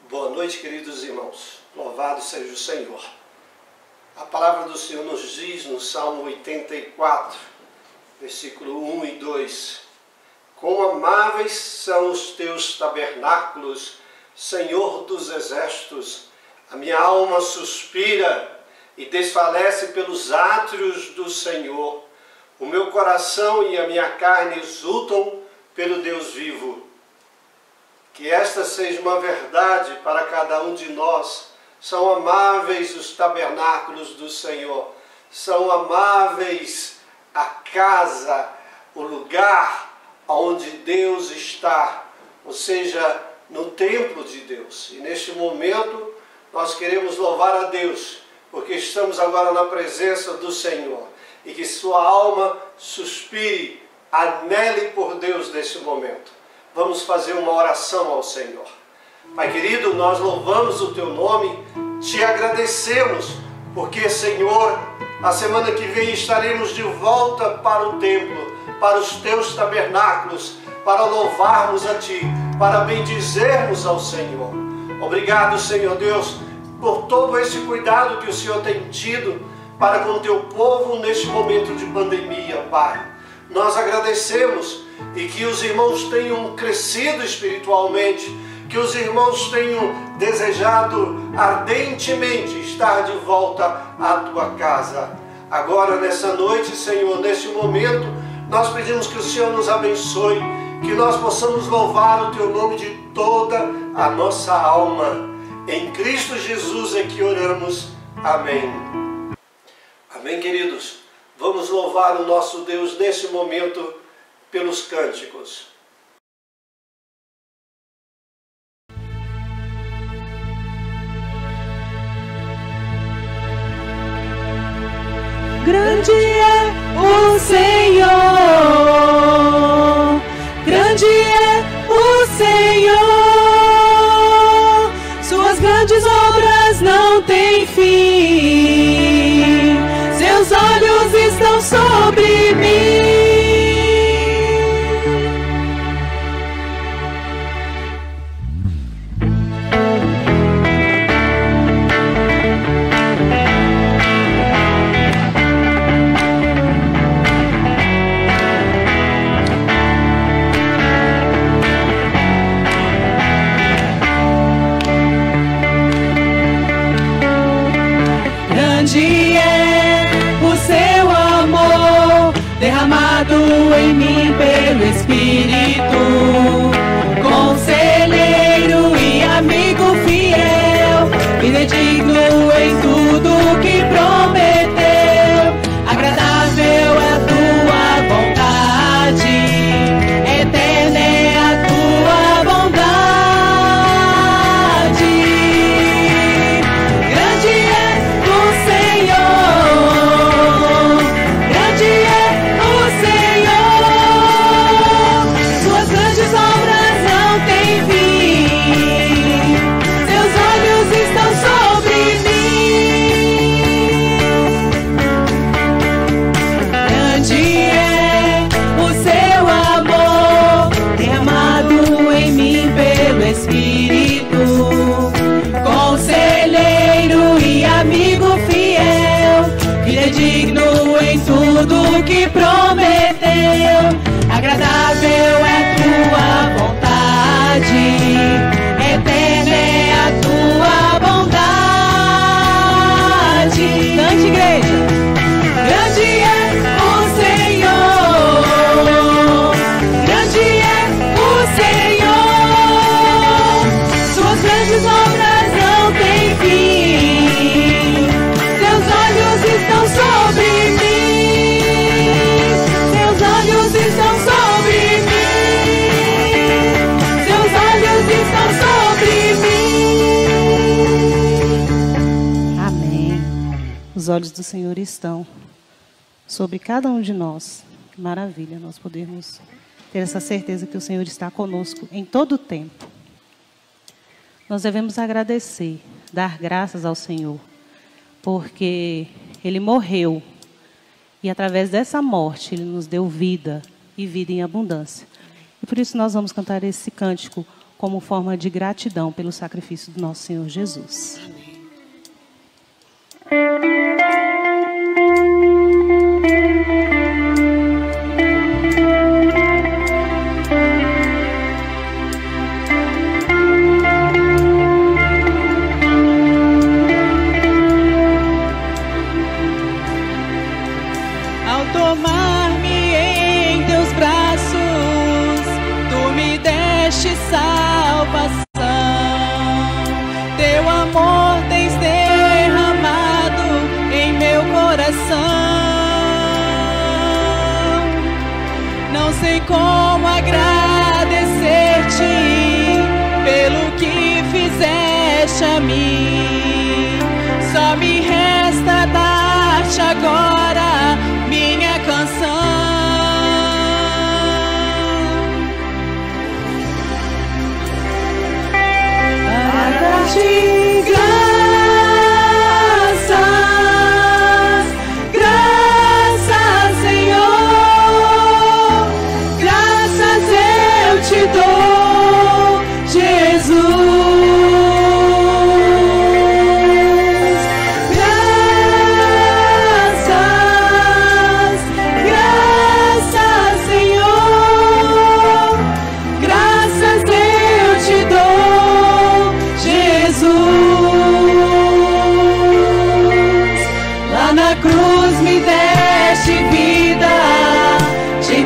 Boa noite, queridos irmãos. Louvado seja o Senhor. A palavra do Senhor nos diz no Salmo 84, versículo 1 e 2: Quão amáveis são os teus tabernáculos, Senhor dos exércitos. A minha alma suspira e desfalece pelos átrios do Senhor. O meu coração e a minha carne exultam pelo Deus vivo. Que esta seja uma verdade para cada um de nós. São amáveis os tabernáculos do Senhor. São amáveis a casa, o lugar onde Deus está, ou seja, no templo de Deus. E neste momento nós queremos louvar a Deus, porque estamos agora na presença do Senhor. E que sua alma suspire, anele por Deus neste momento. Vamos fazer uma oração ao Senhor. Pai querido, nós louvamos o Teu nome, te agradecemos, porque, Senhor, a semana que vem estaremos de volta para o templo, para os Teus tabernáculos, para louvarmos a Ti, para bendizermos ao Senhor. Obrigado, Senhor Deus, por todo esse cuidado que o Senhor tem tido para com o Teu povo neste momento de pandemia, Pai. Nós agradecemos e que os irmãos tenham crescido espiritualmente, que os irmãos tenham desejado ardentemente estar de volta à Tua casa. Agora, nessa noite, Senhor, neste momento, nós pedimos que o Senhor nos abençoe, que nós possamos louvar o Teu nome de toda a nossa alma. Em Cristo Jesus é que oramos. Amém. Amém, queridos. Vamos louvar o nosso Deus neste momento pelos cânticos. Grande é o Senhor, grande é o Senhor, suas grandes obras não têm fim, seus olhos estão sobre mim. Grande é o seu amor, derramado em mim pelo Espírito, conselheiro e amigo fiel, fidedigno em tudo que prometeu, agradável é a tua vontade, eterna é a tua bondade. Grande é o Senhor, grande é o Senhor, suas grandes obras não têm fim, seus olhos estão sobre mim. Grande é o seu amor, derramado em mim pelo Espírito, conselheiro e amigo fiel, fidedigno em tudo que prometeu, agradável é a tua vontade, eterna é a tua bondade. Cante, igreja. Grande é o Senhor, grande é o Senhor, suas grandes obras não têm fim, seus olhos estão sobre mim, seus olhos estão sobre mim, seus olhos estão sobre mim. Amém. Os olhos do Senhor estão sobre cada um de nós. Que maravilha nós podermos ter essa certeza que o Senhor está conosco em todo o tempo. Nós devemos agradecer, dar graças ao Senhor, porque Ele morreu e através dessa morte Ele nos deu vida e vida em abundância. E por isso nós vamos cantar esse cântico, como forma de gratidão pelo sacrifício do nosso Senhor Jesus. Como agradecer-te pelo que fizeste a mim. Só me resta dar-te agora minha canção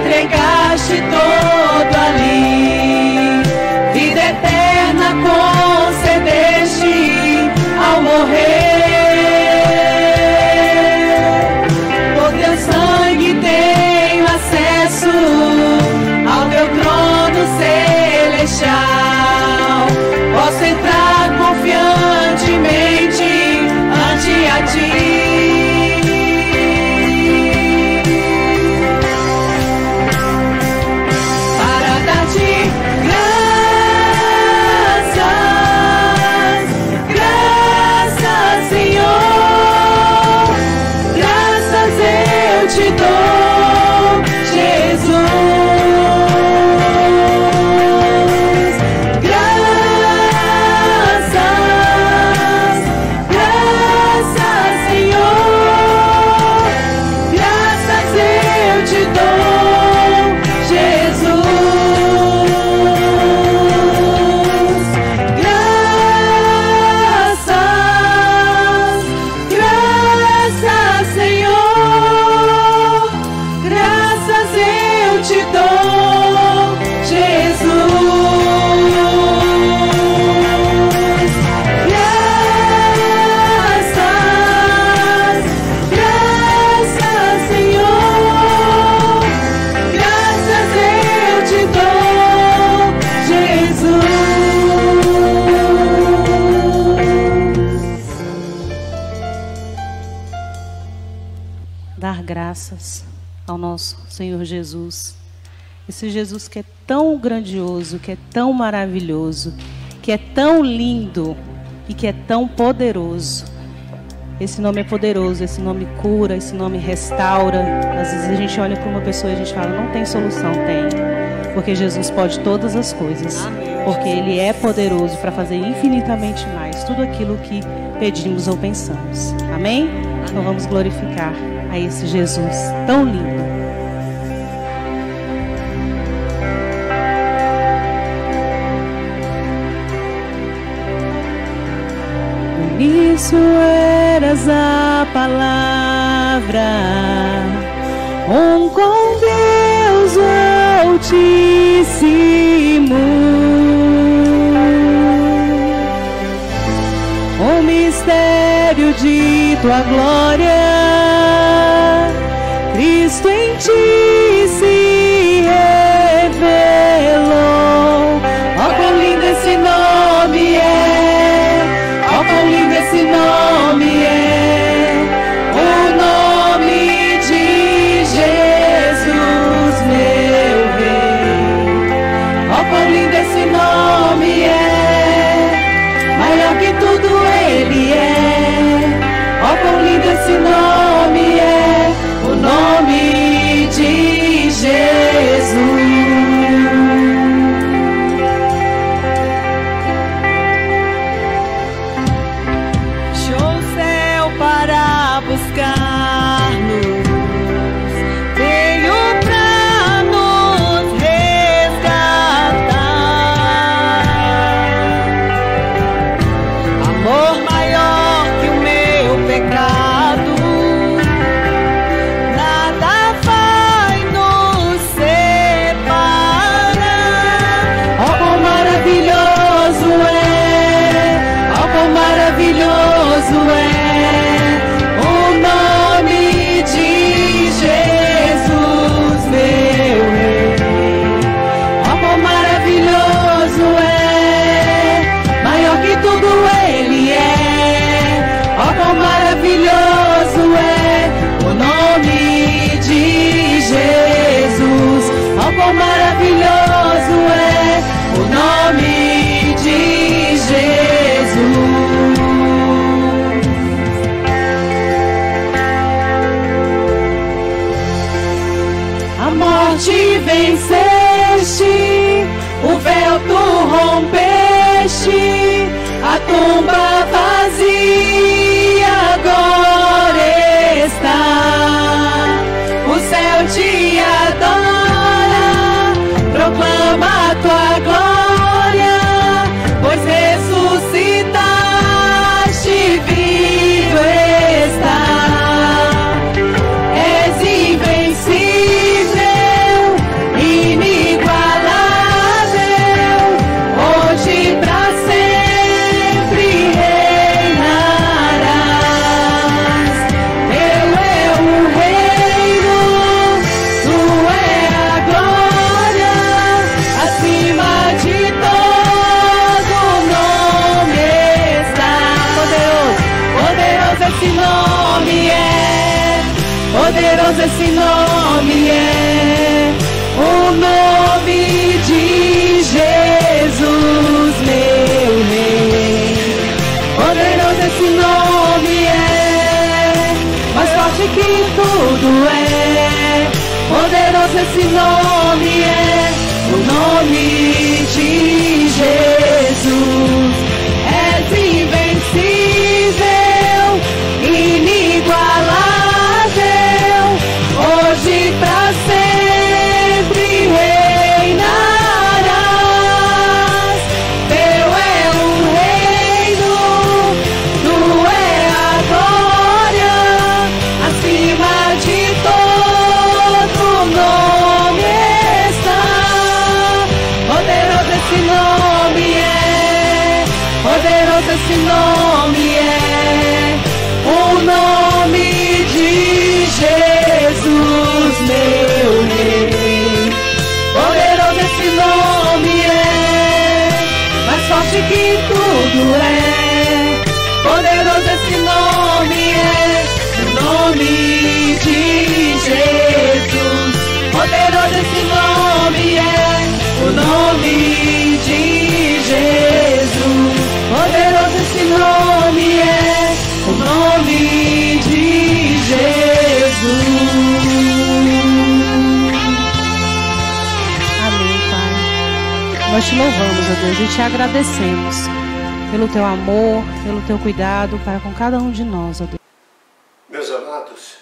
para dar-te todo ali, vida eterna concedeste ao morrer. Por teu sangue tenho acesso ao teu trono celestial. Posso entrar confiantemente ante a ti. Graças ao nosso Senhor Jesus, esse Jesus que é tão grandioso, que é tão maravilhoso, que é tão lindo e que é tão poderoso. Esse nome é poderoso, esse nome cura, esse nome restaura. Às vezes a gente olha para uma pessoa e a gente fala, não tem solução. Tem, porque Jesus pode todas as coisas, porque Ele é poderoso para fazer infinitamente mais tudo aquilo que pedimos ou pensamos. Amém? Então vamos glorificar a esse Jesus tão lindo. No início eras a palavra, com Deus Altíssimo, o mistério de tua glória, Cristo em ti se revelou. Ó, quão lindo esse nome é! Ó, quão lindo esse nome é! O nome de Jesus, meu Rei. Ó, quão lindo esse nome é! Maior que tudo Ele é. Ó, quão lindo esse nome é! O nome de Jesus. quão maravilhoso é o nome de Jesus. A morte venceste, o véu tu rompeste, a tumba vazia agora está. O céu te adora, proclama a tua glória, pois ressuscitaste, vivo está. És invencível, inigualável, hoje pra sempre reinarás. Teu é o reino, tu é a glória, acima de todo nome está. Poderoso, poderoso esse nome é, poderoso esse nome é, o nome de Jesus, meu rei. Poderoso esse nome é, mais forte que tudo é. Poderoso esse nome é, o nome de Jesus. És invencível, inigualável, hoje pra sempre reinarás. Teu é o reino, tu é a glória, acima de todo nome está. Poderoso esse nome é, poderoso esse nome é, o nome de Jesus, meu rei. Poderoso esse nome é, mais forte que tudo é. Poderoso esse nome é, o nome de Jesus. Poderoso esse nome é, o nome de Jesus. Poderoso esse nome é, o nome de Jesus. Amém, Pai. Nós te louvamos, ó Deus, e te agradecemos pelo teu amor, pelo teu cuidado para com cada um de nós, ó Deus. Meus amados,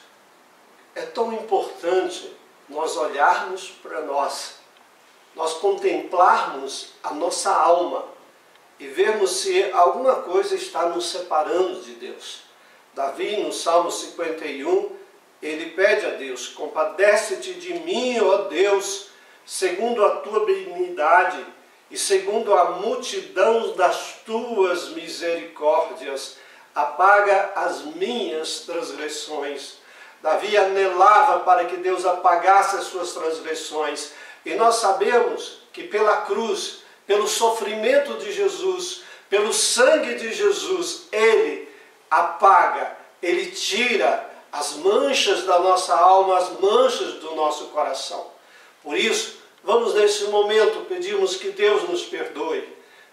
é tão importante nós olharmos para nós contemplarmos a nossa alma e vermos se alguma coisa está nos separando de Deus. Davi, no Salmo 51, ele pede a Deus: compadece-te de mim, ó Deus, segundo a tua benignidade e segundo a multidão das tuas misericórdias, apaga as minhas transgressões. Davi anelava para que Deus apagasse as suas transgressões. E nós sabemos que pela cruz, pelo sofrimento de Jesus, pelo sangue de Jesus, Ele apaga, Ele tira as manchas da nossa alma, as manchas do nosso coração. Por isso, vamos nesse momento pedirmos que Deus nos perdoe.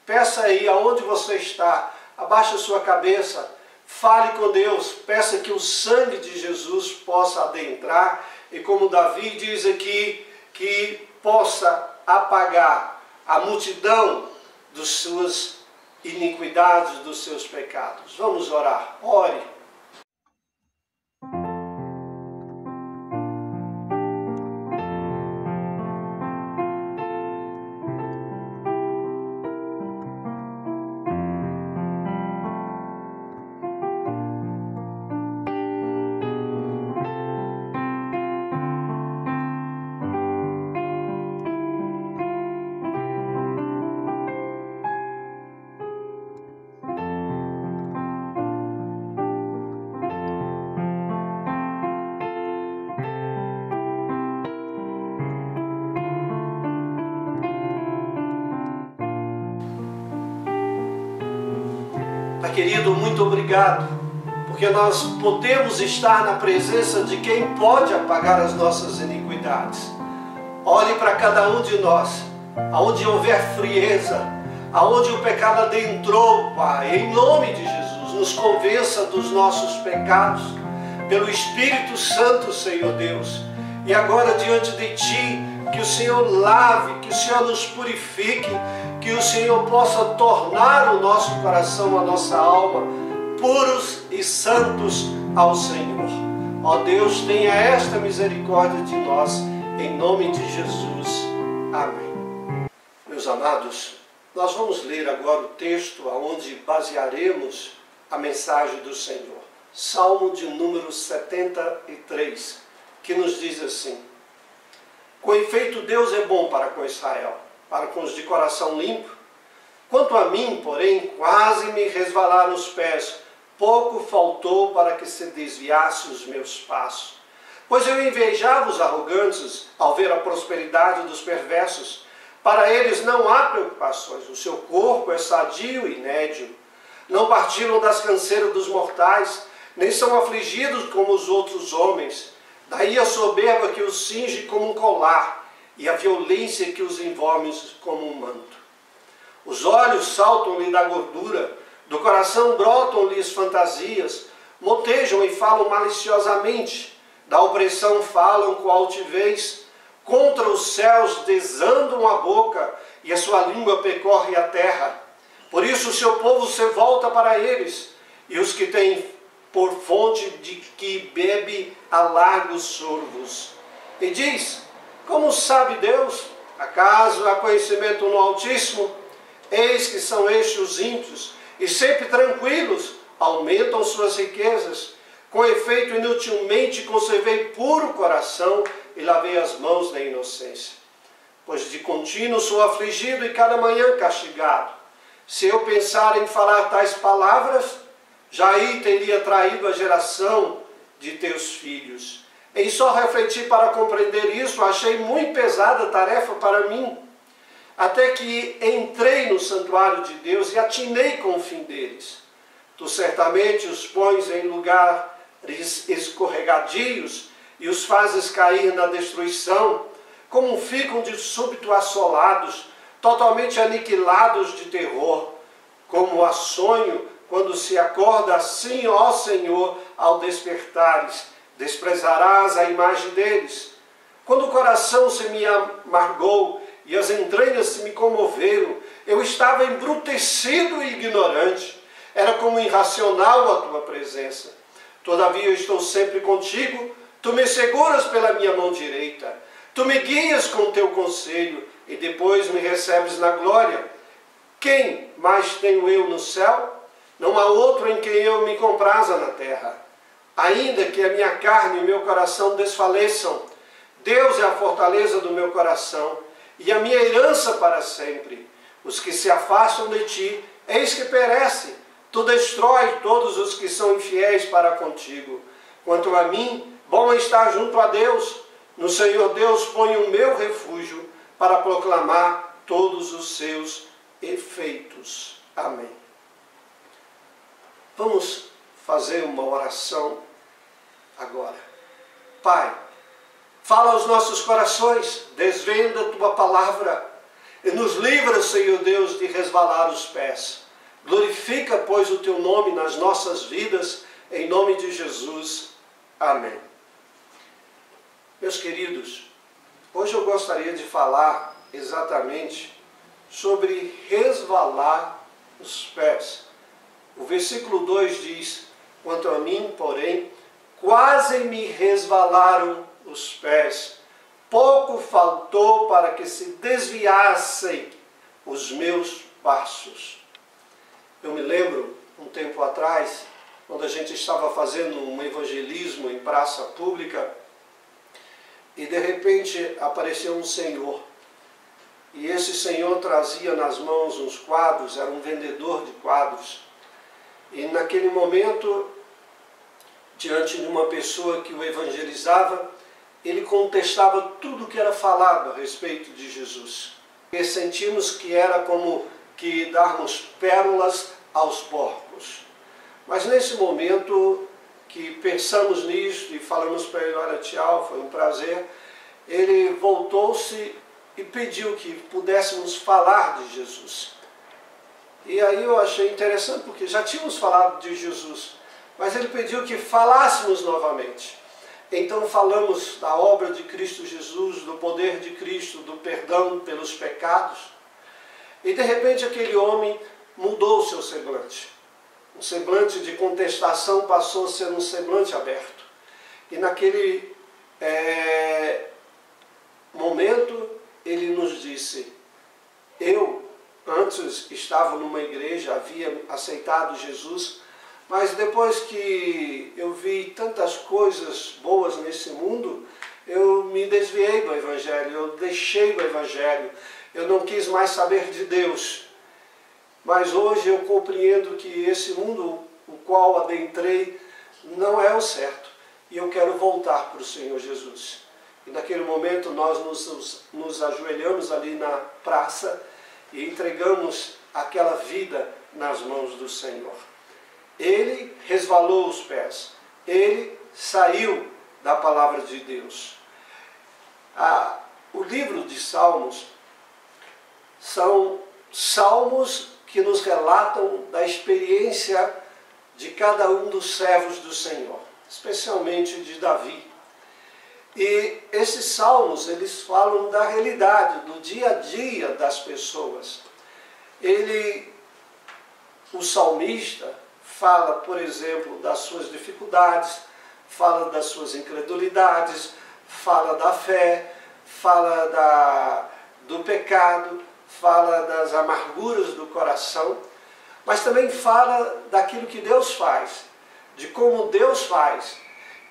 Peça aí aonde você está, abaixe a sua cabeça, fale com Deus, peça que o sangue de Jesus possa adentrar e, como Davi diz aqui, que possa apagar a multidão das suas iniquidades, dos seus pecados. Vamos orar. Ore. Pai querido, muito obrigado, porque nós podemos estar na presença de quem pode apagar as nossas iniquidades. olhe para cada um de nós, aonde houver frieza, aonde o pecado adentrou, Pai, em nome de Jesus, nos convença dos nossos pecados, pelo Espírito Santo, Senhor Deus. E agora diante de Ti, que o Senhor lave, que o Senhor nos purifique, que o Senhor possa tornar o nosso coração, a nossa alma, puros e santos ao Senhor. Ó Deus, tenha esta misericórdia de nós, em nome de Jesus. Amém. Meus amados, nós vamos ler agora o texto onde basearemos a mensagem do Senhor. Salmo de número 73, que nos diz assim: com efeito, Deus é bom para com Israel, para com os de coração limpo. Quanto a mim, porém, quase me resvalaram os pés, pouco faltou para que se desviasse os meus passos. Pois eu invejava os arrogantes ao ver a prosperidade dos perversos. Para eles não há preocupações, o seu corpo é sadio e nédio. Não partilham das canseiras dos mortais, nem são afligidos como os outros homens. Daí a soberba que os cinge como um colar, e a violência que os envolve como um manto. Os olhos saltam-lhe da gordura, do coração brotam-lhes fantasias, motejam e falam maliciosamente, da opressão falam com altivez, contra os céus desandam a boca, e a sua língua percorre a terra. Por isso o seu povo se volta para eles, e os que têm por fonte de que bebe a largos sorvos. E diz: como sabe Deus? Acaso há conhecimento no Altíssimo? Eis que são estes os ímpios, e sempre tranquilos, aumentam suas riquezas. Com efeito, inutilmente conservei puro coração e lavei as mãos da inocência. Pois de contínuo sou afligido e cada manhã castigado. Se eu pensar em falar tais palavras, já aí teria traído a geração de teus filhos. Em só refletir para compreender isso, achei muito pesada a tarefa para mim. Até que entrei no santuário de Deus e atinei com o fim deles. Tu certamente os pões em lugares escorregadios e os fazes cair na destruição, como ficam de súbito assolados, totalmente aniquilados de terror, como a sonho, quando se acorda, assim, ó Senhor, ao despertares, desprezarás a imagem deles. Quando o coração se me amargou e as entranhas se me comoveram, eu estava embrutecido e ignorante. Era como irracional a tua presença. Todavia eu estou sempre contigo, tu me seguras pela minha mão direita. Tu me guias com teu conselho e depois me recebes na glória. Quem mais tenho eu no céu? Não há outro em quem eu me compraza na terra. Ainda que a minha carne e o meu coração desfaleçam, Deus é a fortaleza do meu coração e a minha herança para sempre. Os que se afastam de ti, eis que perece. Tu destrói todos os que são infiéis para contigo. Quanto a mim, bom é estar junto a Deus. No Senhor Deus ponho o meu refúgio para proclamar todos os seus efeitos. Amém. Vamos fazer uma oração agora. Pai, fala aos nossos corações, desvenda a tua palavra e nos livra, Senhor Deus, de resvalar os pés. Glorifica, pois, o teu nome nas nossas vidas, em nome de Jesus. Amém. Meus queridos, hoje eu gostaria de falar exatamente sobre resvalar os pés. O versículo 2 diz: quanto a mim, porém, quase me resvalaram os pés, pouco faltou para que se desviassem os meus passos. Eu me lembro, um tempo atrás, quando a gente estava fazendo um evangelismo em praça pública, e de repente apareceu um senhor. E esse senhor trazia nas mãos uns quadros, era um vendedor de quadros. E naquele momento, diante de uma pessoa que o evangelizava, ele contestava tudo que era falado a respeito de Jesus. E sentimos que era como que darmos pérolas aos porcos. Mas nesse momento que pensamos nisso e falamos para ele: olha, tchau, foi um prazer, ele voltou-se e pediu que pudéssemos falar de Jesus. E aí eu achei interessante, porque já tínhamos falado de Jesus, mas ele pediu que falássemos novamente. Então falamos da obra de Cristo Jesus, do poder de Cristo, do perdão pelos pecados. E de repente aquele homem mudou o seu semblante. Um semblante de contestação passou a ser um semblante aberto. E naquele momento ele nos disse: eu antes estava numa igreja, havia aceitado Jesus, mas depois que eu vi tantas coisas boas nesse mundo, eu me desviei do Evangelho, eu deixei o Evangelho, eu não quis mais saber de Deus. Mas hoje eu compreendo que esse mundo, o qual adentrei, não é o certo. E eu quero voltar para o Senhor Jesus. E naquele momento nós nos ajoelhamos ali na praça e entregamos aquela vida nas mãos do Senhor. Ele resvalou os pés. Ele saiu da palavra de Deus. O livro de Salmos são salmos que nos relatam da experiência de cada um dos servos do Senhor, especialmente de Davi. E esses salmos, eles falam da realidade, do dia a dia das pessoas. O salmista, fala, por exemplo, das suas dificuldades, fala das suas incredulidades, fala da fé, fala do pecado, fala das amarguras do coração, mas também fala daquilo que Deus faz, de como Deus faz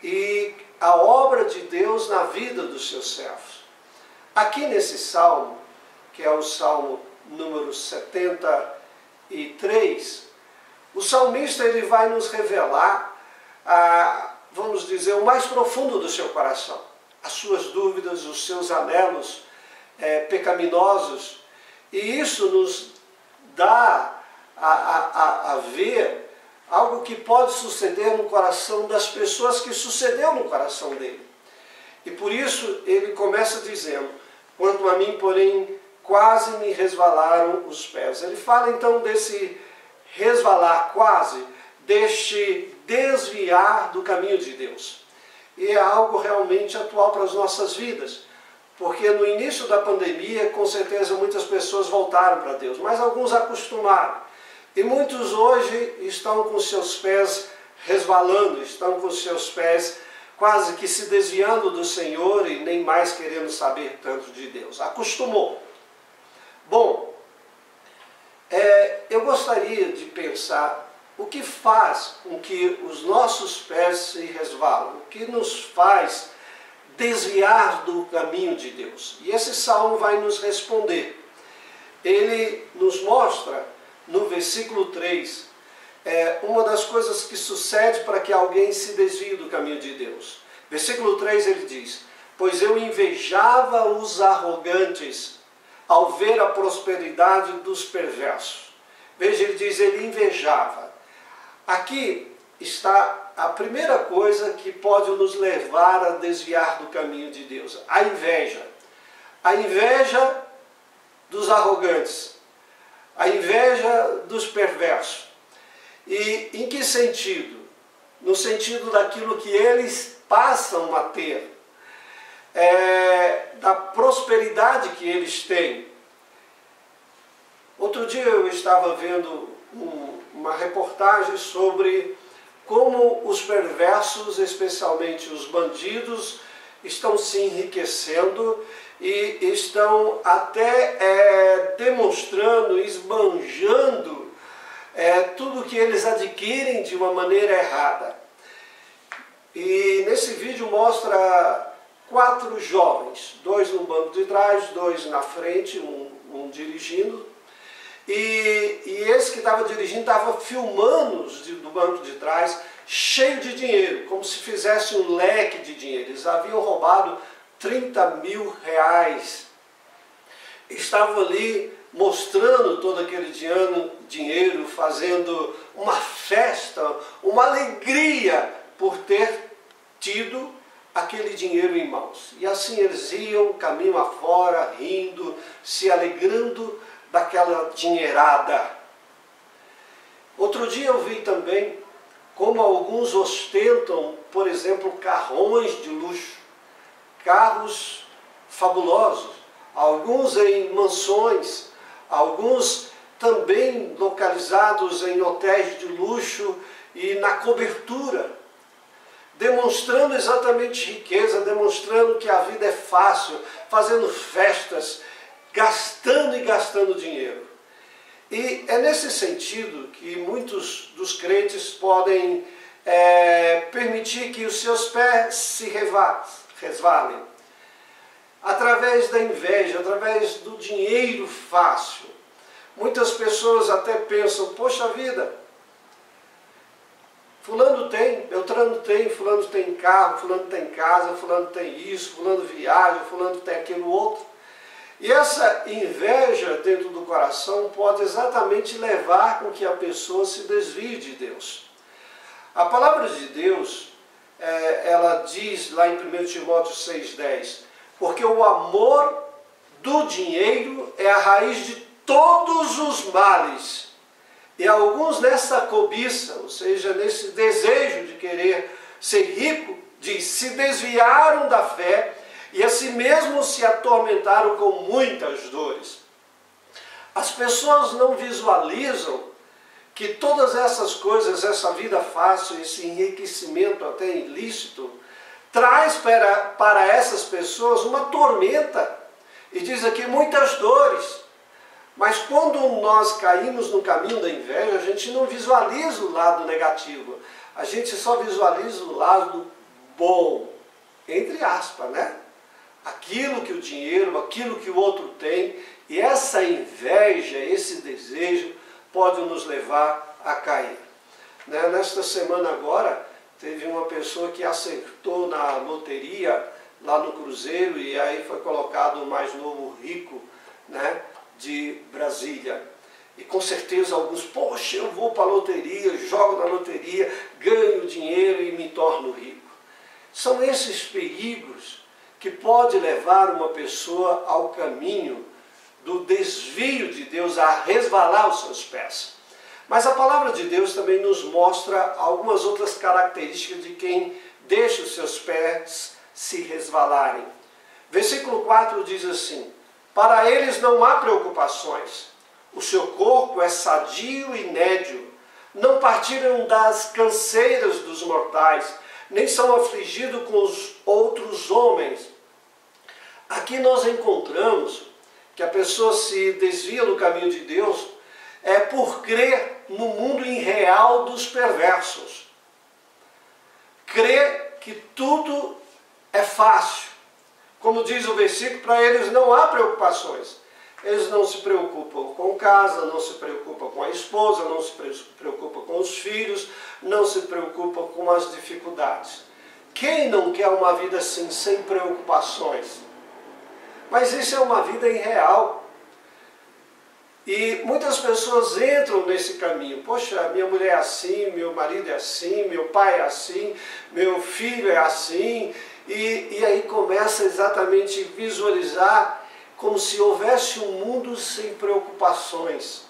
e a obra de Deus na vida dos seus servos. Aqui nesse salmo, que é o salmo número 73, o salmista ele vai nos revelar, vamos dizer, o mais profundo do seu coração, as suas dúvidas, os seus anelos pecaminosos, e isso nos dá a ver algo que pode suceder no coração das pessoas, que sucedeu no coração dele. E por isso ele começa dizendo: quanto a mim, porém, quase me resvalaram os pés. Ele fala então desse resvalar quase, deste desviar do caminho de Deus. E é algo realmente atual para as nossas vidas, porque no início da pandemia, com certeza muitas pessoas voltaram para Deus, mas alguns acostumaram. E muitos hoje estão com seus pés resvalando, estão com seus pés quase que se desviando do Senhor e nem mais querendo saber tanto de Deus. Acostumou. Bom, eu gostaria de pensar o que faz com que os nossos pés se resvalam, o que nos faz desviar do caminho de Deus. E esse salmo vai nos responder. Ele nos mostra, no versículo 3, uma das coisas que sucede para que alguém se desvie do caminho de Deus. Versículo 3 ele diz: pois eu invejava os arrogantes ao ver a prosperidade dos perversos. Veja, ele diz, ele invejava. Aqui está a primeira coisa que pode nos levar a desviar do caminho de Deus: a inveja. A inveja dos arrogantes, a inveja dos perversos. E em que sentido? No sentido daquilo que eles passam a ter, da prosperidade que eles têm. Outro dia eu estava vendo uma reportagem sobre como os perversos, especialmente os bandidos, estão se enriquecendo e estão até demonstrando, esbanjando tudo que eles adquirem de uma maneira errada. E nesse vídeo mostra 4 jovens, 2 no banco de trás, 2 na frente, um dirigindo. E esse que estava dirigindo estava filmando do banco de trás, cheio de dinheiro, como se fizesse um leque de dinheiro. Eles haviam roubado 30 mil reais. Estavam ali mostrando todo aquele dinheiro, fazendo uma festa, uma alegria por ter tido aquele dinheiro em mãos. E assim eles iam caminho afora, rindo, se alegrando daquela dinheirada. Outro dia eu vi também como alguns ostentam, por exemplo, carrões de luxo, carros fabulosos, alguns em mansões, alguns também localizados em hotéis de luxo e na cobertura, demonstrando exatamente riqueza, demonstrando que a vida é fácil, fazendo festas, gastando e gastando dinheiro. E é nesse sentido que muitos dos crentes podem permitir que os seus pés se resvalem, através da inveja, através do dinheiro fácil. Muitas pessoas até pensam, poxa vida, fulano tem, Beltrano tem, fulano tem carro, fulano tem casa, fulano tem isso, fulano viaja, fulano tem aquilo outro. E essa inveja dentro do coração pode exatamente levar com que a pessoa se desvie de Deus. A palavra de Deus, ela diz lá em 1 Timóteo 6,10, porque o amor do dinheiro é a raiz de todos os males. E alguns nessa cobiça, ou seja, nesse desejo de querer ser rico, diz, se desviaram da fé e a si mesmos se atormentaram com muitas dores. As pessoas não visualizam que todas essas coisas, essa vida fácil, esse enriquecimento até ilícito, traz para essas pessoas uma tormenta. E diz aqui, muitas dores. Mas quando nós caímos no caminho da inveja, a gente não visualiza o lado negativo. A gente só visualiza o lado bom, entre aspas, né? Aquilo que o dinheiro, aquilo que o outro tem, e essa inveja, esse desejo, pode nos levar a cair. Nesta semana agora, teve uma pessoa que acertou na loteria, lá no Cruzeiro, e aí foi colocado o mais novo rico, né, de Brasília. E com certeza alguns, poxa, eu vou para a loteria, jogo na loteria, ganho dinheiro e me torno rico. São esses perigos que pode levar uma pessoa ao caminho do desvio de Deus, a resvalar os seus pés. Mas a palavra de Deus também nos mostra algumas outras características de quem deixa os seus pés se resvalarem. Versículo 4 diz assim, para eles não há preocupações, o seu corpo é sadio e nédio, não partiram das canseiras dos mortais, nem são afligidos com os outros homens. Aqui nós encontramos que a pessoa se desvia do caminho de Deus por crer no mundo irreal dos perversos. Crer que tudo é fácil. Como diz o versículo, para eles não há preocupações. Eles não se preocupam com casa, não se preocupam com a esposa, não se preocupam com os filhos, não se preocupam com as dificuldades. Quem não quer uma vida assim, sem preocupações? Mas isso é uma vida irreal. E muitas pessoas entram nesse caminho. Poxa, minha mulher é assim, meu marido é assim, meu pai é assim, meu filho é assim. E aí começa exatamente a visualizar como se houvesse um mundo sem preocupações.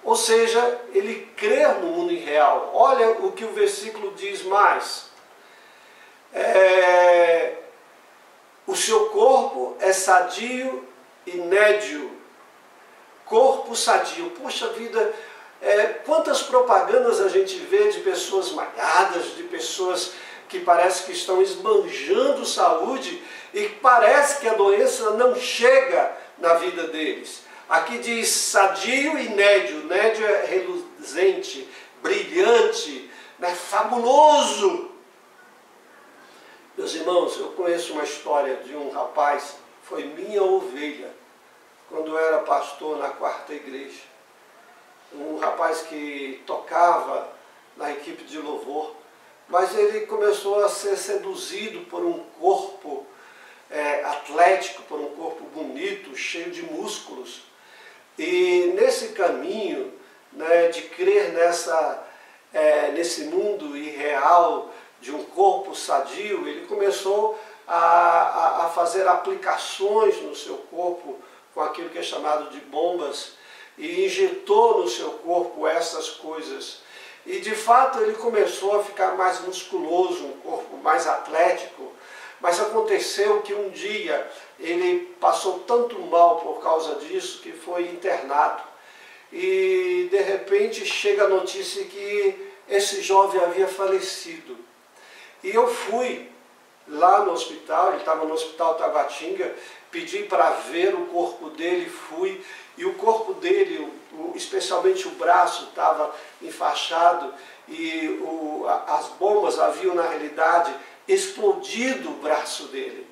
Ou seja, ele crê no mundo irreal. Olha o que o versículo diz mais. O seu corpo é sadio e nédio. Corpo sadio. Poxa vida, quantas propagandas a gente vê de pessoas malhadas, de pessoas que parece que estão esbanjando saúde e parece que a doença não chega na vida deles. Aqui diz sadio e nédio. Nédio é reluzente, brilhante, né, fabuloso. Meus irmãos, eu conheço uma história de um rapaz, foi minha ovelha, quando eu era pastor na quarta igreja. Um rapaz que tocava na equipe de louvor, mas ele começou a ser seduzido por um corpo atlético, por um corpo bonito, cheio de músculos. E nesse caminho, né, de crer nesse mundo irreal, de um corpo sadio, ele começou a fazer aplicações no seu corpo com aquilo que é chamado de bombas e injetou no seu corpo essas coisas. E de fato ele começou a ficar mais musculoso, um corpo mais atlético, mas aconteceu que um dia ele passou tanto mal por causa disso que foi internado. E de repente chega a notícia que esse jovem havia falecido. E eu fui lá no hospital, ele estava no Hospital Taguatinga, pedi para ver o corpo dele, fui, e o corpo dele, especialmente o braço, estava enfaixado, e as bombas haviam, na realidade, explodido o braço dele.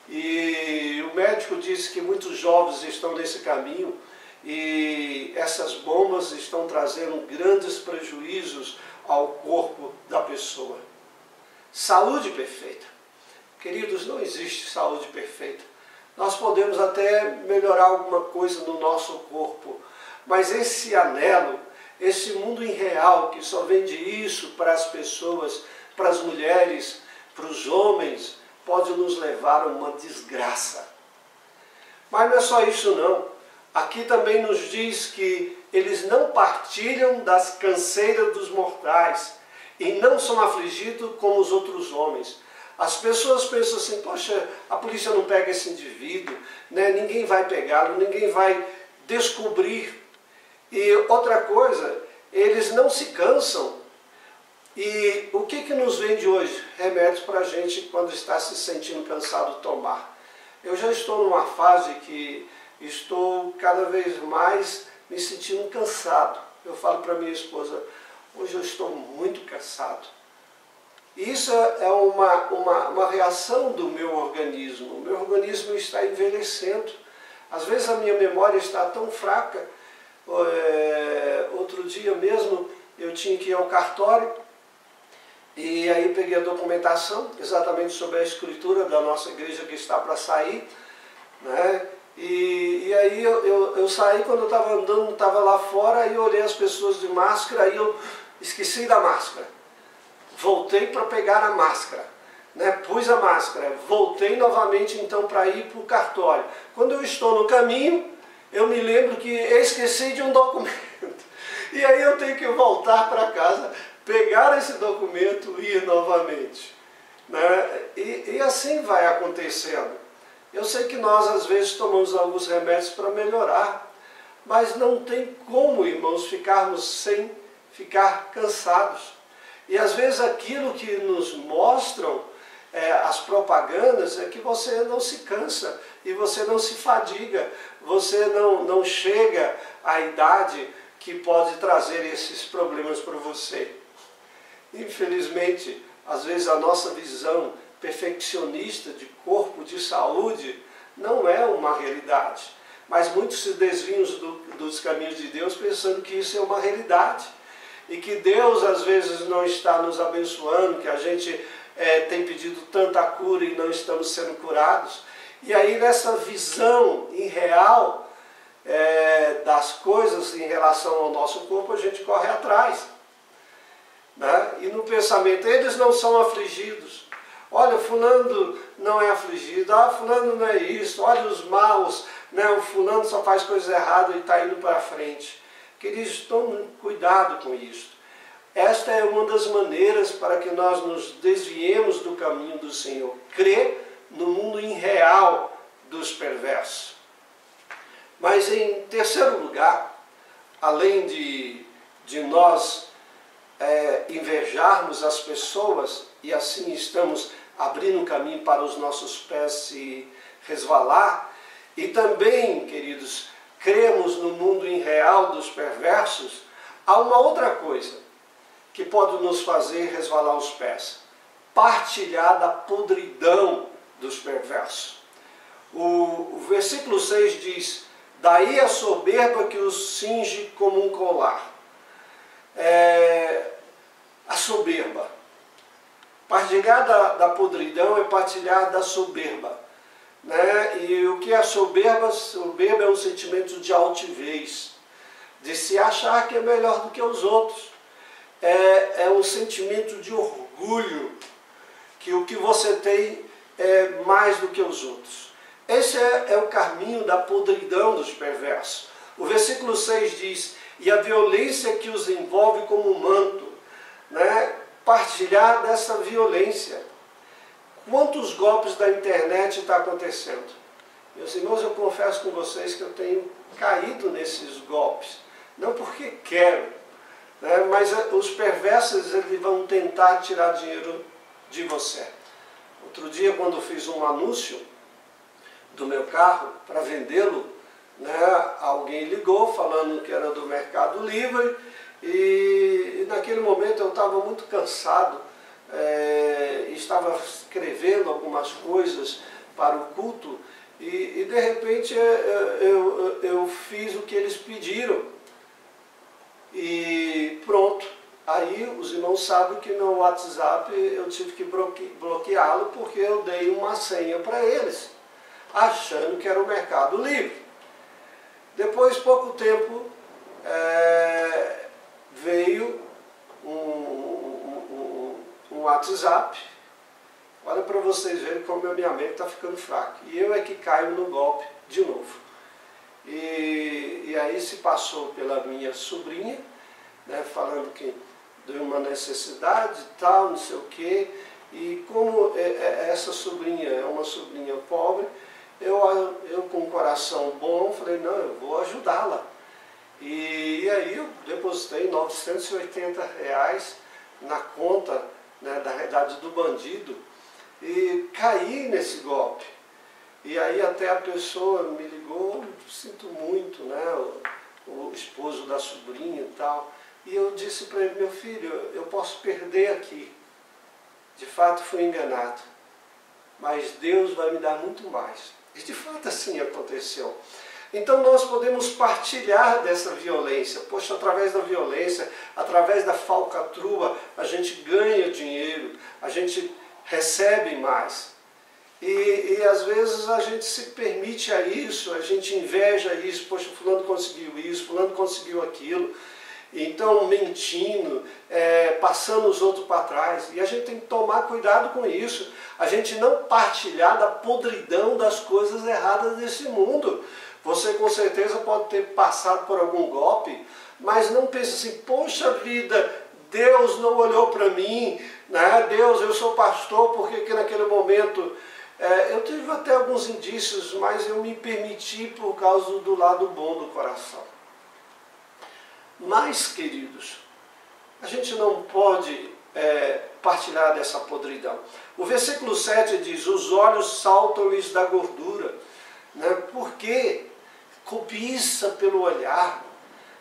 E o médico disse que muitos jovens estão nesse caminho, e essas bombas estão trazendo grandes prejuízos ao corpo da pessoa. Saúde perfeita. Queridos, não existe saúde perfeita. Nós podemos até melhorar alguma coisa no nosso corpo, mas esse anelo, esse mundo irreal que só vende isso para as pessoas, para as mulheres, para os homens, pode nos levar a uma desgraça. Mas não é só isso não. Aqui também nos diz que eles não partilham das canseiras dos mortais e não são afligidos como os outros homens. As pessoas pensam assim, poxa, a polícia não pega esse indivíduo, né? Ninguém vai pegá-lo, ninguém vai descobrir. E outra coisa, eles não se cansam. E o que nos vende hoje? Remédios para a gente, quando está se sentindo cansado, tomar. Eu já estou numa fase que estou cada vez mais me sentindo cansado. Eu falo para minha esposa, hoje eu estou muito cansado. Isso é uma reação do meu organismo. O meu organismo está envelhecendo. Às vezes a minha memória está tão fraca. Outro dia mesmo eu tinha que ir ao cartório e aí peguei a documentação exatamente sobre a escritura da nossa igreja que está para sair, né? E aí eu saí, quando eu estava andando, estava lá fora e olhei as pessoas de máscara e eu esqueci da máscara. Voltei para pegar a máscara, né? Pus a máscara, voltei novamente então para ir para o cartório. Quando eu estou no caminho, eu me lembro que eu esqueci de um documento. E aí eu tenho que voltar para casa, pegar esse documento e ir novamente, né? E assim vai acontecendo. Eu sei que nós às vezes tomamos alguns remédios para melhorar, mas não tem como, irmãos, ficarmos sem ficar cansados. E às vezes aquilo que nos mostram as propagandas é que você não se cansa e você não se fadiga, você não chega à idade que pode trazer esses problemas para você. Infelizmente, às vezes a nossa visão perfeccionista de corpo, de saúde, não é uma realidade. Mas muitos se desviam dos caminhos de Deus pensando que isso é uma realidade. E que Deus às vezes não está nos abençoando, que a gente tem pedido tanta cura e não estamos sendo curados. E aí nessa visão irreal das coisas em relação ao nosso corpo, a gente corre atrás, né? E no pensamento, eles não são afligidos. Olha, fulano não é afligido, fulano não é isso, olha os maus, né? O fulano só faz coisa errada e está indo para frente. Queridos, tomem cuidado com isso. Esta é uma das maneiras para que nós nos desviemos do caminho do Senhor. Crer no mundo irreal dos perversos. Mas em terceiro lugar, além de nós invejarmos as pessoas e assim estamos abrindo um caminho para os nossos pés se resvalar, e também, queridos, cremos no mundo irreal dos perversos, há uma outra coisa que pode nos fazer resvalar os pés. Partilhar da podridão dos perversos. O versículo 6 diz, daí a soberba que os cinge como um colar. A soberba. Partilhar da podridão é partilhar da soberba. Né? E o que é soberba? Soberba é um sentimento de altivez, de se achar que é melhor do que os outros. É um sentimento de orgulho. orgulho, que o que você tem é mais do que os outros. Esse é o caminho da podridão dos perversos. O versículo 6 diz, e a violência que os envolve como um manto, né? Partilhar dessa violência. Quantos golpes da internet está acontecendo? Meus irmãos, eu confesso com vocês que eu tenho caído nesses golpes. Não porque quero, né? Mas os perversos eles vão tentar tirar dinheiro de você. Outro dia, quando eu fiz um anúncio do meu carro para vendê-lo, né, alguém ligou falando que era do Mercado Livre e naquele momento eu estava muito cansado, estava escrevendo algumas coisas para o culto e de repente eu fiz o que eles pediram e pronto. Aí os irmãos sabem que no WhatsApp eu tive que bloqueá-lo porque eu dei uma senha para eles, achando que era o Mercado Livre. Depois, pouco tempo, veio um WhatsApp. Olha para vocês verem como a minha mente está ficando fraca. E eu é que caio no golpe de novo. E aí se passou pela minha sobrinha, né, falando que de uma necessidade e tal, não sei o quê. E como essa sobrinha é uma sobrinha pobre, eu com um coração bom, falei, não, eu vou ajudá-la. E aí eu depositei R$980 na conta, né, da realidade do bandido e caí nesse golpe. E aí até a pessoa me ligou, sinto muito, né, o esposo da sobrinha e tal. E eu disse para ele, meu filho, eu posso perder aqui. De fato fui enganado, mas Deus vai me dar muito mais. E de fato assim aconteceu. Então nós podemos partilhar dessa violência. Poxa, através da violência, através da falcatrua, a gente ganha dinheiro, a gente recebe mais. E às vezes a gente se permite a isso, a gente inveja isso. Poxa, fulano conseguiu isso, fulano conseguiu aquilo. Então, mentindo, passando os outros para trás. E a gente tem que tomar cuidado com isso. A gente não partilhar da podridão das coisas erradas desse mundo. Você com certeza pode ter passado por algum golpe, mas não pense assim, poxa vida, Deus não olhou para mim, né? Deus, eu sou pastor, porque que naquele momento... eu tive até alguns indícios, mas eu me permiti por causa do lado bom do coração. Mas, queridos, a gente não pode partilhar dessa podridão. O versículo 7 diz, os olhos saltam-lhes da gordura, né? Porque cobiça pelo olhar,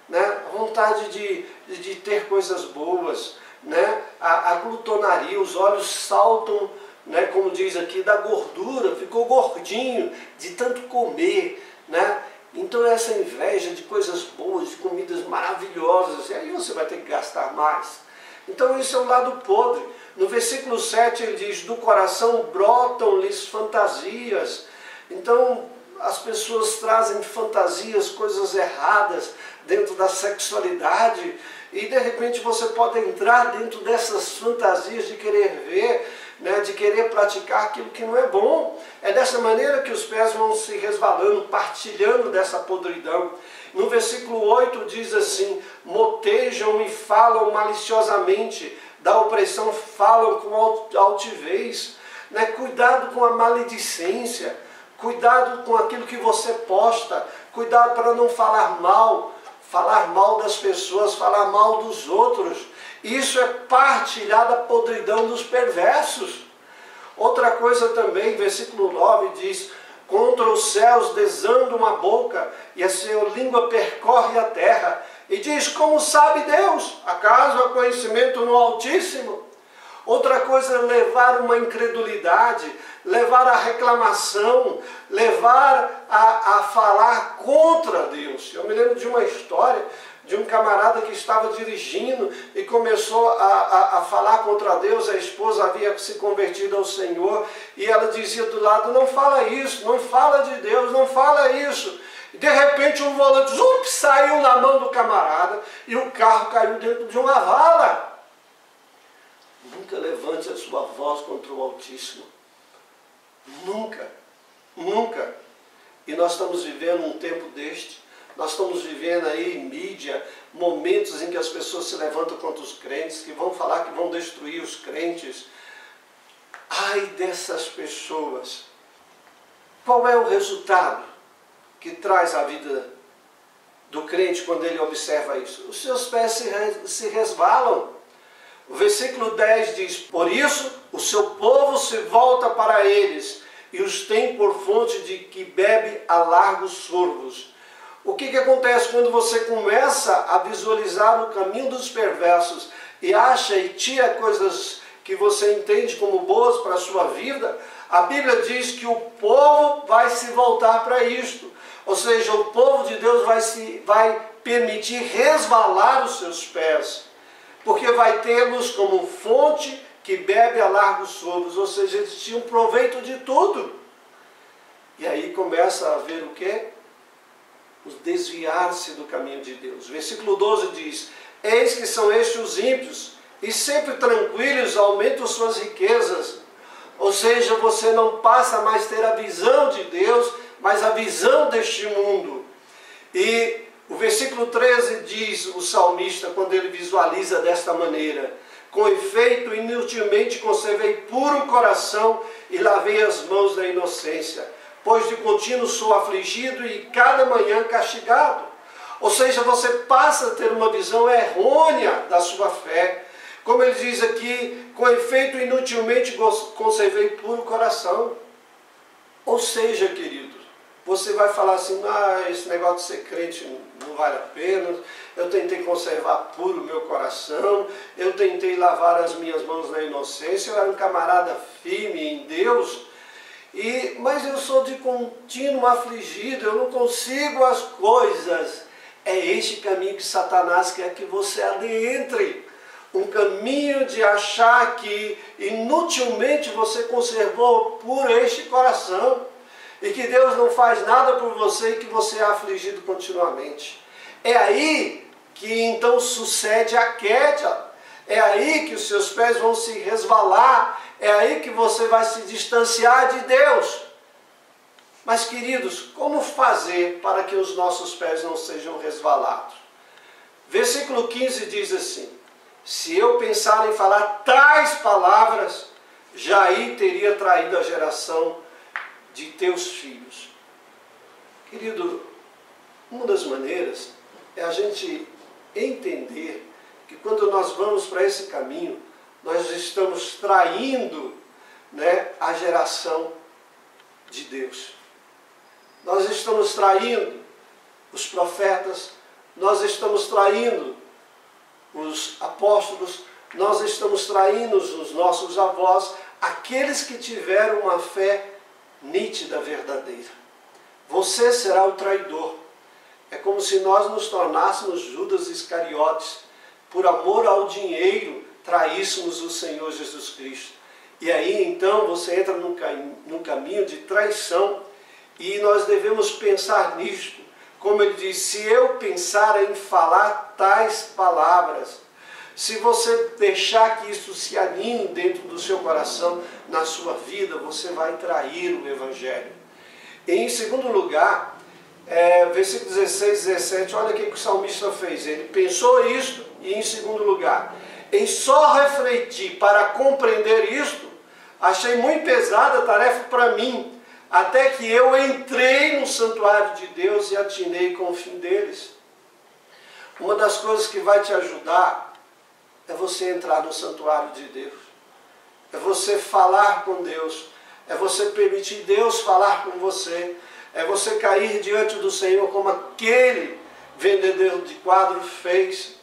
né? A vontade de ter coisas boas, né? A glutonaria, os olhos saltam, né? Como diz aqui, da gordura, ficou gordinho de tanto comer, né? Então essa inveja de coisas boas, de comidas maravilhosas, e aí você vai ter que gastar mais. Então isso é o lado podre. No versículo 7 ele diz, do coração brotam-lhes fantasias. Então as pessoas trazem fantasias, coisas erradas dentro da sexualidade, e de repente você pode entrar dentro dessas fantasias de querer ver, né, de querer praticar aquilo que não é bom. É dessa maneira que os pés vão se resvalando, partilhando dessa podridão. No versículo 8 diz assim, motejam e falam maliciosamente, da opressão falam com altivez, né? Cuidado com a maledicência, cuidado com aquilo que você posta, cuidado para não falar mal das pessoas, falar mal dos outros. Isso é partilhar da podridão dos perversos. Outra coisa também, versículo 9 diz, contra os céus desanda uma boca, e a sua língua percorre a terra. E diz, como sabe Deus? Acaso há conhecimento no Altíssimo? Outra coisa é levar uma incredulidade, levar a reclamação, levar a falar contra Deus. Eu me lembro de uma história de um camarada que estava dirigindo e começou a falar contra Deus. A esposa havia se convertido ao Senhor e ela dizia do lado, não fala isso, não fala de Deus, não fala isso. E de repente um volante saiu na mão do camarada e o carro caiu dentro de uma vala. Nunca levante a sua voz contra o Altíssimo. Nunca, nunca. E nós estamos vivendo um tempo deste. Nós estamos vivendo aí em mídia, momentos em que as pessoas se levantam contra os crentes, que vão falar que vão destruir os crentes. Ai dessas pessoas. Qual é o resultado que traz a vida do crente quando ele observa isso? Os seus pés se resvalam. O versículo 10 diz: por isso o seu povo se volta para eles e os tem por fonte de que bebe a largos sorvos. O que acontece quando você começa a visualizar o caminho dos perversos e acha e tira coisas que você entende como boas para a sua vida? A Bíblia diz que o povo vai se voltar para isto. Ou seja, o povo de Deus vai permitir resvalar os seus pés, porque vai tê-los como fonte que bebe a largos sorvos. Ou seja, eles tinham proveito de tudo. E aí começa a haver o quê? O desviar-se do caminho de Deus. Versículo 12 diz: eis que são estes os ímpios, e sempre tranquilos aumentam suas riquezas. Ou seja, você não passa mais a ter a visão de Deus, mas a visão deste mundo. E o versículo 13 diz, o salmista, quando ele visualiza desta maneira: com efeito, inutilmente conservei puro o coração e lavei as mãos da inocência, pois de contínuo sou afligido e cada manhã castigado. Ou seja, você passa a ter uma visão errônea da sua fé. Como ele diz aqui: com efeito, inutilmente conservei puro o coração. Ou seja, querido, você vai falar assim: esse negócio de ser crente não vale a pena, eu tentei conservar puro o meu coração, eu tentei lavar as minhas mãos na inocência, eu era um camarada firme em Deus, mas eu sou de contínuo afligido, eu não consigo as coisas. É este caminho que Satanás quer que você adentre. Um caminho de achar que inutilmente você conservou por este coração e que Deus não faz nada por você e que você é afligido continuamente. É aí que então sucede a queda. É aí que os seus pés vão se resvalar. É aí que você vai se distanciar de Deus. Mas, queridos, como fazer para que os nossos pés não sejam resvalados? Versículo 15 diz assim: se eu pensar em falar tais palavras, já aí teria traído a geração de teus filhos. Querido, uma das maneiras é a gente entender que quando nós vamos para esse caminho, nós estamos traindo, a geração de Deus. Nós estamos traindo os profetas, nós estamos traindo os apóstolos, nós estamos traindo os nossos avós, aqueles que tiveram uma fé nítida, verdadeira. Você será o traidor. É como se nós nos tornássemos Judas Iscariotes, por amor ao dinheiro, traíssemos o Senhor Jesus Cristo. E aí então você entra num caminho de traição, e nós devemos pensar nisto. Como ele diz: se eu pensar em falar tais palavras, se você deixar que isso se alinhe dentro do seu coração, na sua vida, você vai trair o Evangelho. E em segundo lugar, versículo 16 e 17, olha o que o salmista fez. Ele pensou isto, e em segundo lugar, em só refletir para compreender isto, achei muito pesada a tarefa para mim, até que eu entrei no santuário de Deus e atinei com o fim deles. Uma das coisas que vai te ajudar é você entrar no santuário de Deus. É você falar com Deus. É você permitir Deus falar com você. É você cair diante do Senhor como aquele vendedor de quadro fez.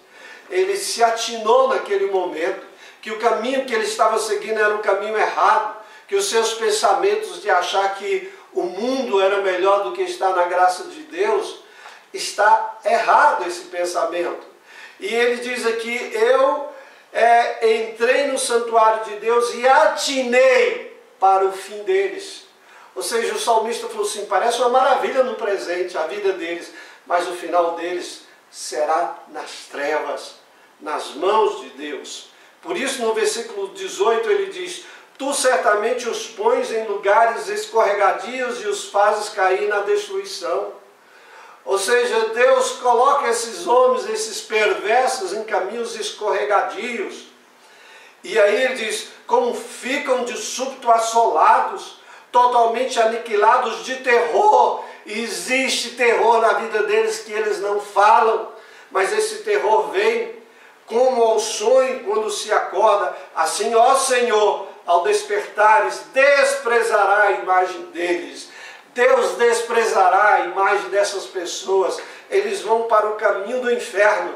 Ele se atinou naquele momento que o caminho que ele estava seguindo era um caminho errado, que os seus pensamentos de achar que o mundo era melhor do que está na graça de Deus, está errado esse pensamento. E ele diz aqui: eu entrei no santuário de Deus e atinei para o fim deles. Ou seja, o salmista falou assim: parece uma maravilha no presente a vida deles, mas o final deles será nas trevas, nas mãos de Deus. Por isso, no versículo 18, ele diz: tu certamente os pões em lugares escorregadios e os fazes cair na destruição. Ou seja, Deus coloca esses homens, esses perversos, em caminhos escorregadios. E aí ele diz: como ficam de súbito assolados, totalmente aniquilados de terror. E existe terror na vida deles que eles não falam, mas esse terror vem como ao sonho quando se acorda. Assim, ó Senhor, ao despertares, desprezará a imagem deles. Deus desprezará a imagem dessas pessoas. Eles vão para o caminho do inferno.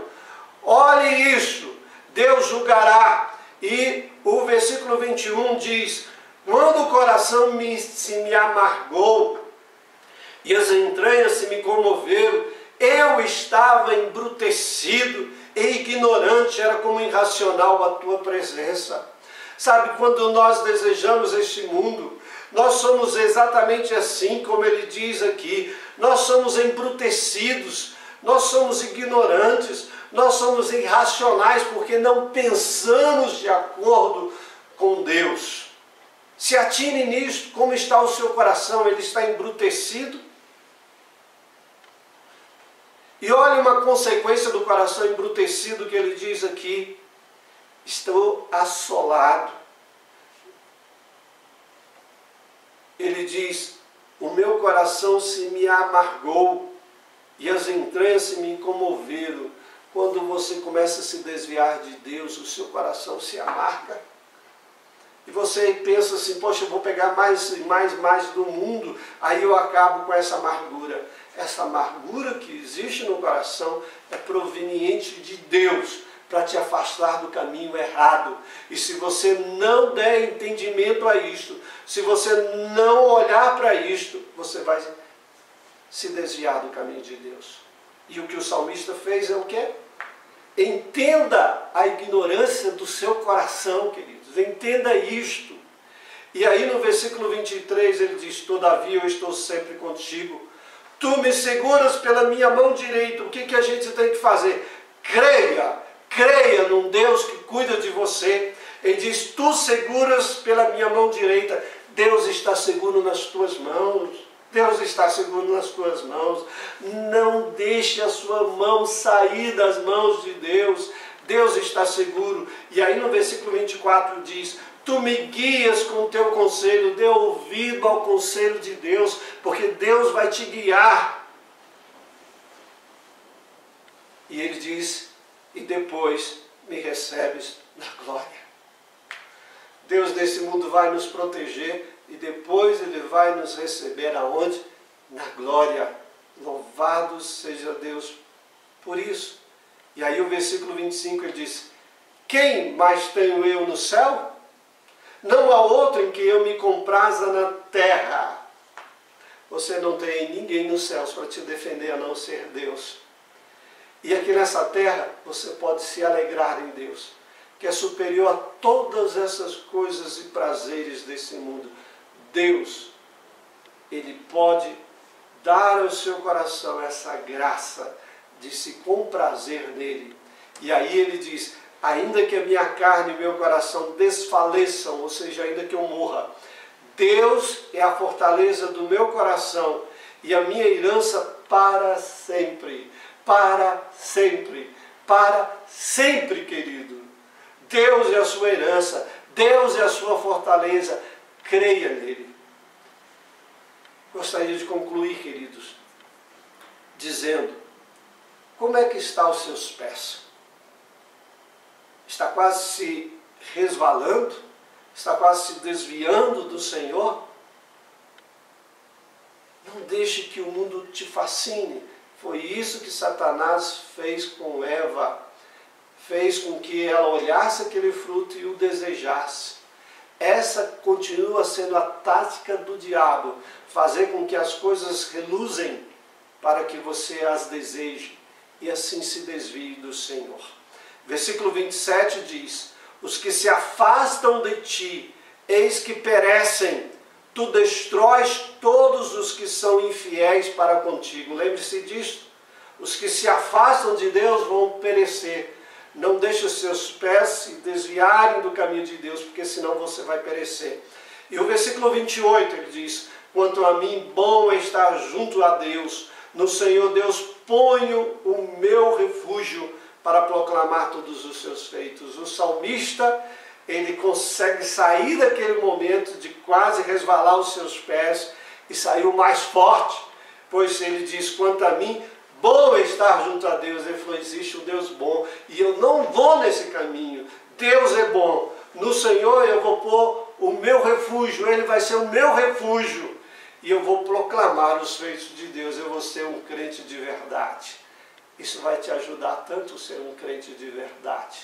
Olhe isso, Deus julgará. E o versículo 21 diz: quando o coração se me amargou e as entranhas se me comoveram, eu estava embrutecido e ignorante, era como irracional a tua presença. Sabe, quando nós desejamos este mundo, nós somos exatamente assim, como ele diz aqui. Nós somos embrutecidos, nós somos ignorantes, nós somos irracionais, porque não pensamos de acordo com Deus. Se atire nisto, como está o seu coração? Ele está embrutecido? E olha uma consequência do coração embrutecido que ele diz aqui: estou assolado. Ele diz: o meu coração se me amargou e as entranhas se me comoveram. Quando você começa a se desviar de Deus, o seu coração se amarga. E você pensa assim: poxa, eu vou pegar mais do mundo, aí eu acabo com essa amargura. Essa amargura que existe no coração é proveniente de Deus, para te afastar do caminho errado. E se você não der entendimento a isto, se você não olhar para isto, você vai se desviar do caminho de Deus. E o que o salmista fez é o quê? Entenda a ignorância do seu coração, queridos. Entenda isto. E aí no versículo 23 ele diz: todavia eu estou sempre contigo. Tu me seguras pela minha mão direita. O que a gente tem que fazer? Creia num Deus que cuida de você. Ele diz: tu seguras pela minha mão direita. Deus está seguro nas tuas mãos. Deus está seguro nas tuas mãos. Não deixe a sua mão sair das mãos de Deus. Deus está seguro. E aí no versículo 24 diz: tu me guias com o teu conselho. Dê ouvido ao conselho de Deus, porque Deus vai te guiar. E ele diz: e depois me recebes na glória. Deus desse mundo vai nos proteger e depois ele vai nos receber aonde? Na glória. Louvado seja Deus por isso. E aí o versículo 25 ele diz: quem mais tenho eu no céu? Não há outro em que eu me compraza na terra. Você não tem ninguém nos céus para te defender a não ser Deus. E aqui nessa terra você pode se alegrar em Deus, que é superior a todas essas coisas e prazeres desse mundo. Deus, Ele pode dar ao seu coração essa graça de se comprazer nele. E aí ele diz: ainda que a minha carne e o meu coração desfaleçam, ou seja, ainda que eu morra, Deus é a fortaleza do meu coração e a minha herança para sempre. Para sempre. Para sempre, querido. Deus é a sua herança. Deus é a sua fortaleza. Creia nele. Gostaria de concluir, queridos, dizendo: como é que estão os seus pés? Está quase se resvalando? Está quase se desviando do Senhor? Não deixe que o mundo te fascine. Foi isso que Satanás fez com Eva. Fez com que ela olhasse aquele fruto e o desejasse. Essa continua sendo a tática do diabo. Fazer com que as coisas reluzem para que você as deseje. E assim se desvie do Senhor. Versículo 27 diz: os que se afastam de ti, eis que perecem. Tu destróis todos os que são infiéis para contigo. Lembre-se disto. Os que se afastam de Deus vão perecer. Não deixe os seus pés se desviarem do caminho de Deus, porque senão você vai perecer. E o versículo 28, ele diz: quanto a mim, bom é estar junto a Deus. No Senhor Deus ponho o meu refúgio para proclamar todos os seus feitos. O salmista, ele consegue sair daquele momento de quase resvalar os seus pés e saiu mais forte, pois ele diz: quanto a mim, bom é estar junto a Deus. Ele falou: existe um Deus bom e eu não vou nesse caminho. Deus é bom. No Senhor eu vou pôr o meu refúgio, Ele vai ser o meu refúgio. E eu vou proclamar os feitos de Deus, eu vou ser um crente de verdade. Isso vai te ajudar tanto a ser um crente de verdade.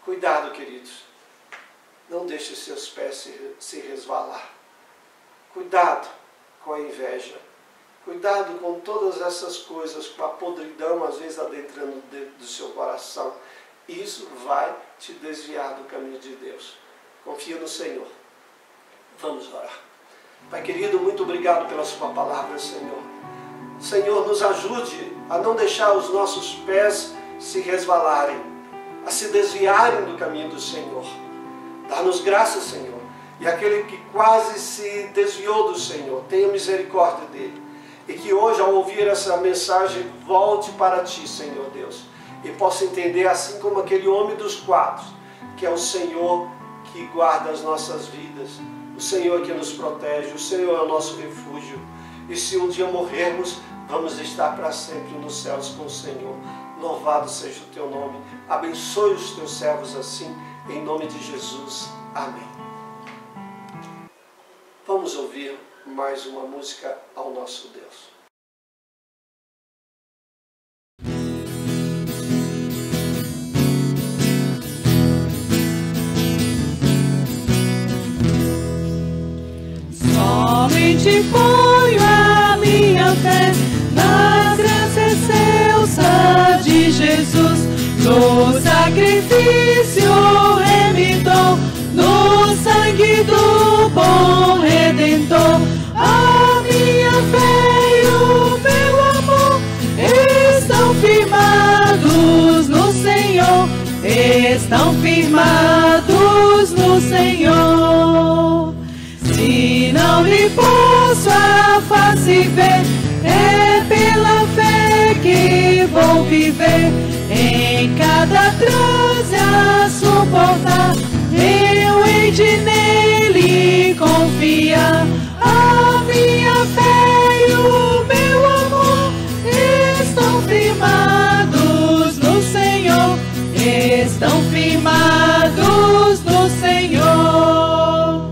Cuidado, queridos. Não deixe seus pés se resvalar. Cuidado com a inveja. Cuidado com todas essas coisas, com a podridão às vezes adentrando dentro do seu coração. Isso vai te desviar do caminho de Deus. Confia no Senhor. Vamos orar. Pai querido, muito obrigado pela sua palavra, Senhor. Senhor, nos ajude a não deixar os nossos pés se resvalarem, a se desviarem do caminho do Senhor. Dá-nos graça, Senhor. E aquele que quase se desviou do Senhor, tenha misericórdia dele. E que hoje, ao ouvir essa mensagem, volte para Ti, Senhor Deus. E possa entender, assim como aquele homem dos quadros, que é o Senhor que guarda as nossas vidas. O Senhor que nos protege, o Senhor é o nosso refúgio. E se um dia morrermos, vamos estar para sempre nos céus com o Senhor. Louvado seja o Teu nome. Abençoe os Teus servos assim, em nome de Jesus. Amém. Vamos ouvir mais uma música ao nosso Deus. Somente ponho a minha fé nas graças excelsas de Jesus, no sacrifício remidor, no sangue do bom Redentor. A minha fé e o meu amor estão firmados no Senhor, estão firmados no Senhor. Se não lhe posso a face ver, é pela fé que vou viver. Em cada transe a suportar, eu hei de nele confiar. A minha fé e o meu amor estão firmados no Senhor, estão firmados no Senhor.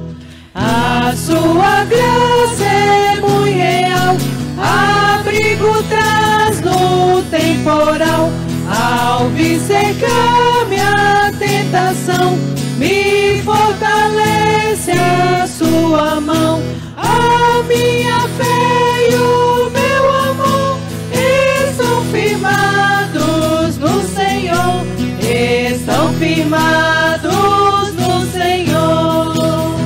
A sua graça é muito real, abrigo traz no temporal. Ao vir secar minha tentação, me fortalece a sua mão. A minha fé e o meu amor estão firmados no Senhor, estão firmados no Senhor.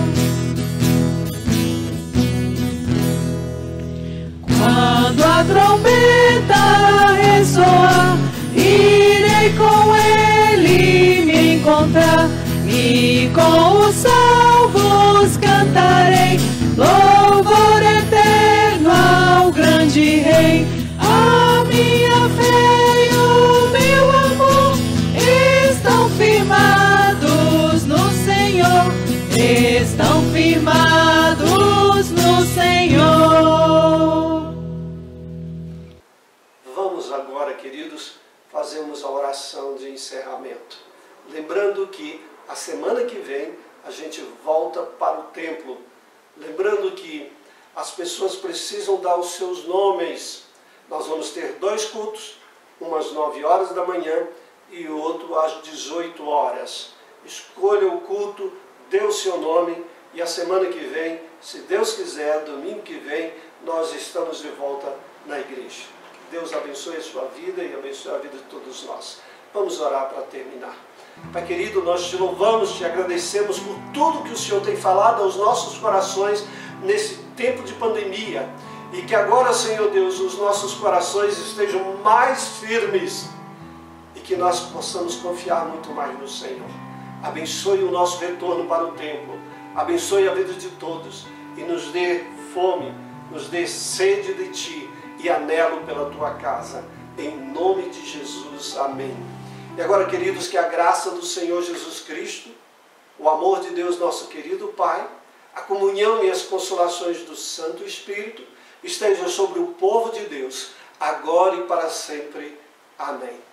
Quando a trombeta ressoar, irei com Ele me encontrar, e com os salvos cantarei louvor eterno ao grande Rei. A minha fé e o meu amor estão firmados no Senhor, estão firmados no Senhor. Vamos agora, queridos, fazemos a oração de encerramento. Lembrando que a semana que vem a gente volta para o templo. Lembrando que as pessoas precisam dar os seus nomes. Nós vamos ter 2 cultos, um às 9 horas da manhã e o outro às 18 horas. Escolha o culto, dê o seu nome e a semana que vem, se Deus quiser, domingo que vem, nós estamos de volta na igreja. Deus abençoe a sua vida e abençoe a vida de todos nós. Vamos orar para terminar. Pai querido, nós te louvamos, te agradecemos por tudo que o Senhor tem falado aos nossos corações nesse tempo de pandemia. E que agora, Senhor Deus, os nossos corações estejam mais firmes. E e que nós possamos confiar muito mais no Senhor. Abençoe o nosso retorno para o templo, abençoe a vida de todos e nos dê fome, nos dê sede de Ti e anelo pela Tua casa. Em nome de Jesus, amém. E agora, queridos, que a graça do Senhor Jesus Cristo, o amor de Deus, nosso querido Pai, a comunhão e as consolações do Santo Espírito estejam sobre o povo de Deus, agora e para sempre. Amém.